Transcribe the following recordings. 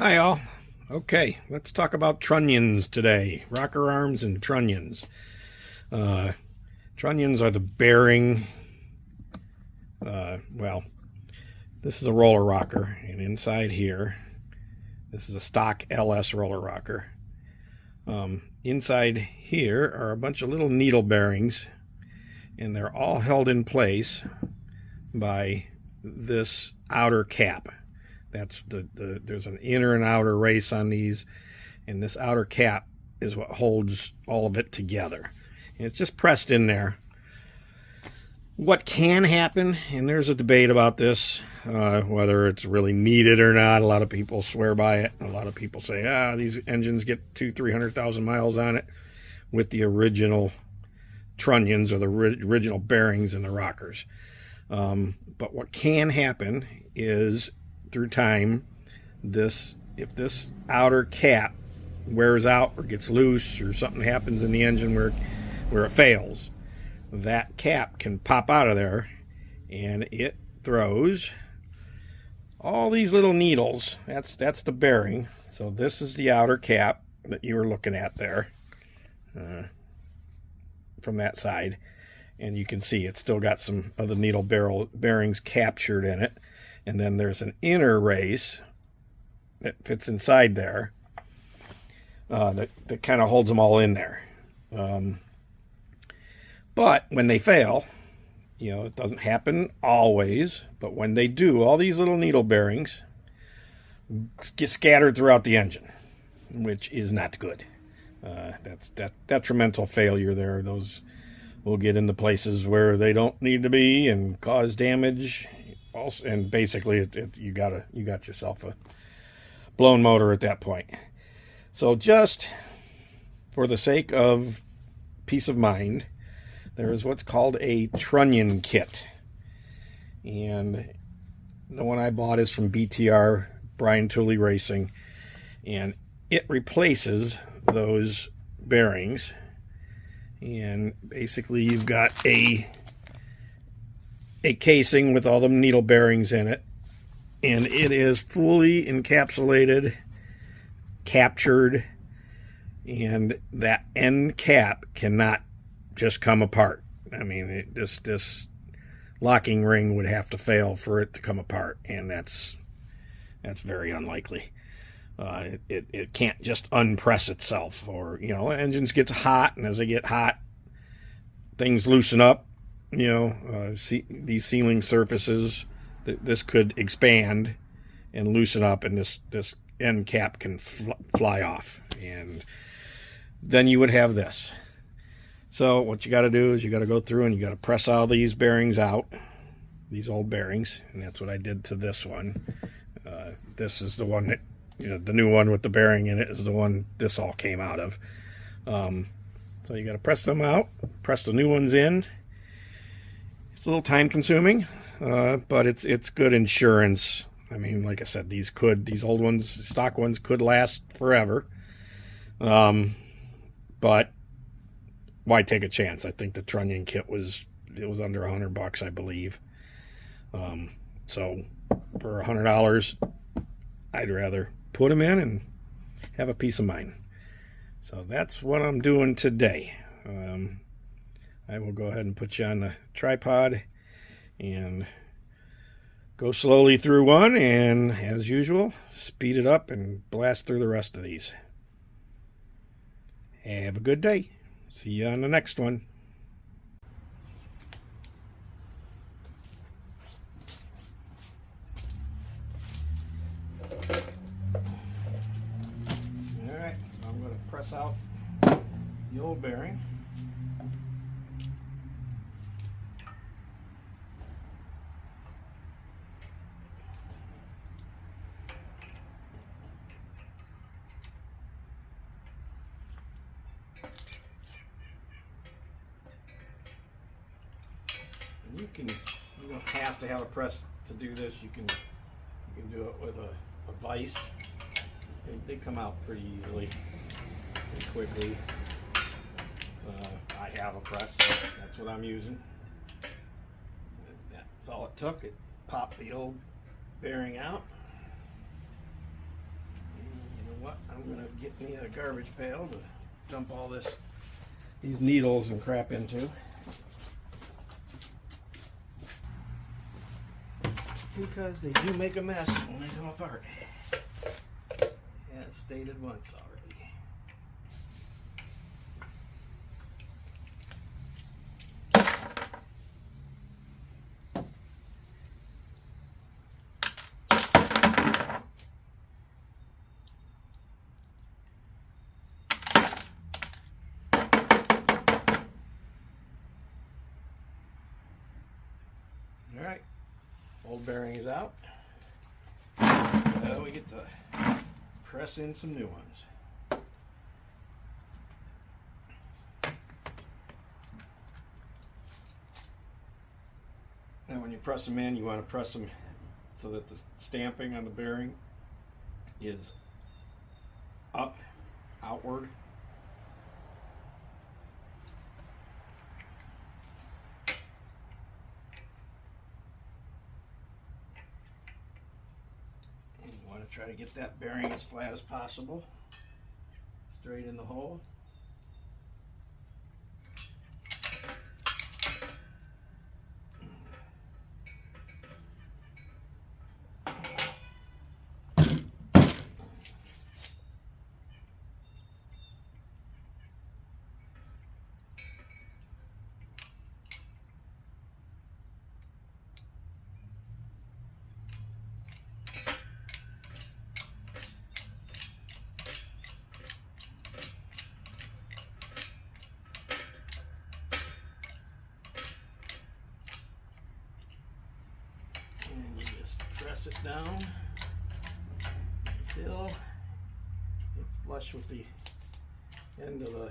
Hi all. Okay, let's talk about trunnions today. Rocker arms and trunnions. Trunnions are the bearing. Well, this is a roller rocker, and inside here, this is a stock LS roller rocker. Inside here are a bunch of little needle bearings, and they're all held in place by this outer cap. That's there's an inner and outer race on these, and this outer cap is what holds all of it together. And it's just pressed in there. What can happen, and there's a debate about this, whether it's really needed or not. A lot of people swear by it. A lot of people say, these engines get 200,000-300,000 miles on it with the original trunnions or the original bearings in the rockers. But what can happen is, through time, if this outer cap wears out or gets loose or something happens in the engine where it fails, that cap can pop out of there, and it throws all these little needles. That's the bearing. So this is the outer cap that you were looking at there, from that side, and you can see it's still got some of the needle bearings captured in it. And then there's an inner race that fits inside there, that kind of holds them all in there. But when they fail, it doesn't happen always, but when they do, all these little needle bearings get scattered throughout the engine, which is not good. That's detrimental failure there. Those will get into places where they don't need to be and cause damage. Also, and basically, you got yourself a blown motor at that point. So just for the sake of peace of mind, there is what's called a Trunnion kit, and the one I bought is from BTR, Brian Tooley Racing, and it replaces those bearings. And basically, you've got a casing with all the needle bearings in it, and it is fully encapsulated, captured, and that end cap cannot just come apart. I mean, this locking ring would have to fail for it to come apart, and that's very unlikely. It can't just unpress itself, or engines get hot, and as they get hot, things loosen up. These sealing surfaces, this could expand and loosen up, and this end cap can fly off, and then you would have this. So what you got to do is you got to go through and you got to press all these bearings out, these old bearings, and that's what I did to this one. This is the one that, the new one with the bearing in it is the one this all came out of. So you got to press them out, press the new ones in. It's a little time consuming, but it's good insurance. I mean, like I said, these old ones, stock ones, could last forever. But why take a chance? I think the Trunnion kit was under $100, I believe. So for $100, I'd rather put them in and have a peace of mind. So that's what I'm doing today. I will go ahead and put you on the tripod and go slowly through one, and as usual, speed it up and blast through the rest of these. Have a good day. See you on the next one. Alright, so I'm going to press out the old bearing. You don't have to have a press to do this. You can do it with a vise. They come out pretty easily, pretty quickly. I have a press, so that's what I'm using. That's all it took. It popped the old bearing out, what? I'm gonna get me a garbage pail to dump all these needles and crap into. Because they do make a mess when they come apart. As stated once already. All right, old bearing is out. Now we get to press in some new ones. And when you press them in, you want to press them so that the stamping on the bearing is up, outward. Try to get that bearing as flat as possible, straight in the hole. And you just press it down until it's flush with the end of the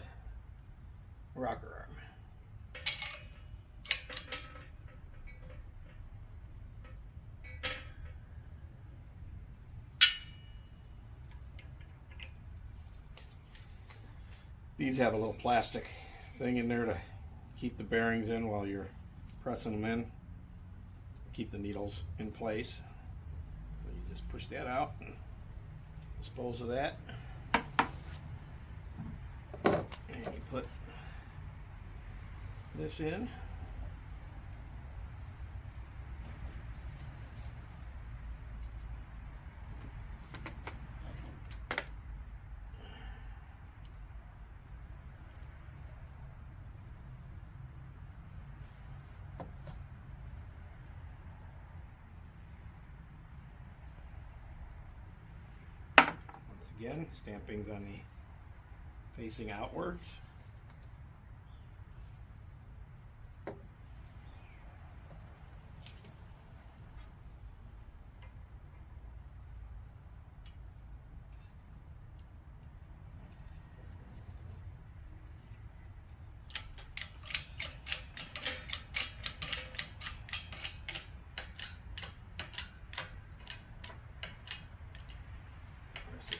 rocker arm. These have a little plastic thing in there to keep the bearings in while you're pressing them in. Keep the needles in place. So you just push that out and dispose of that. And you put this in. Again, stamping's on the facing outwards.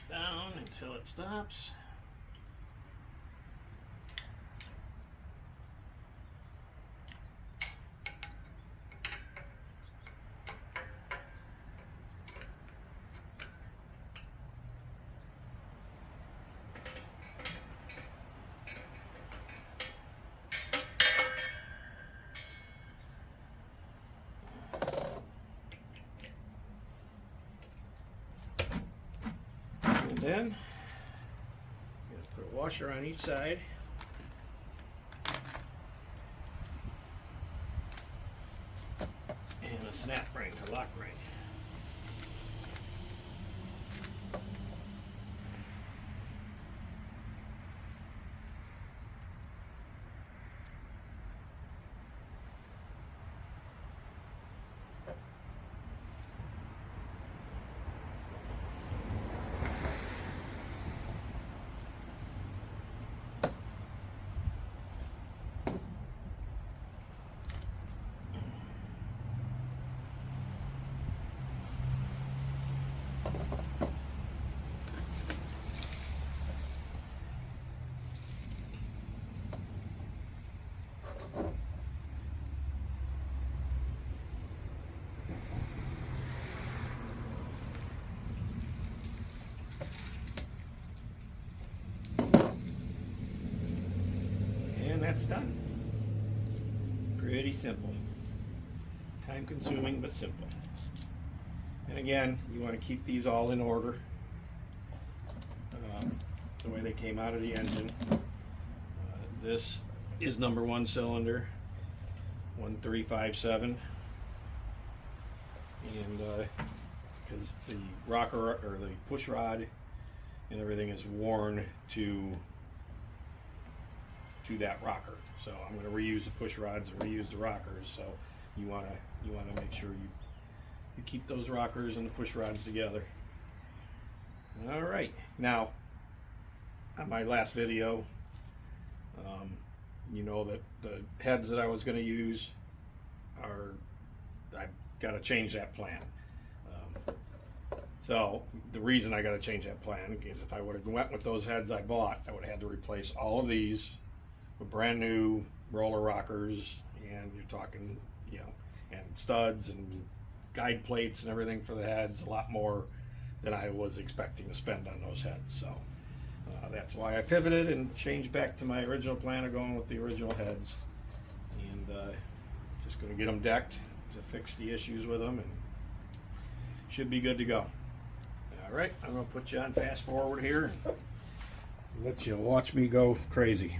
Down until it stops. And then I'm going to put a washer on each side. And a snap ring to lock right. simple. Time consuming, but simple. And again, you want to keep these all in order, the way they came out of the engine. This is number 1 cylinder, 1357, and because the rocker or the push rod and everything is worn to that rocker, so I'm going to reuse the push rods and reuse the rockers. So you want to make sure you keep those rockers and the push rods together. All right, now on my last video, you know that the heads that I was going to use I've got to change that plan. So the reason I got to change that plan is if I would have went with those heads I bought, I would have had to replace all of these with brand new roller rockers, and you're talking, you know, and studs and guide plates and everything for the heads, a lot more than I was expecting to spend on those heads. So that's why I pivoted and changed back to my original plan of going with the original heads, and just going to get them decked to fix the issues with them, and should be good to go. All right, I'm going to put you on fast forward here and let you watch me go crazy.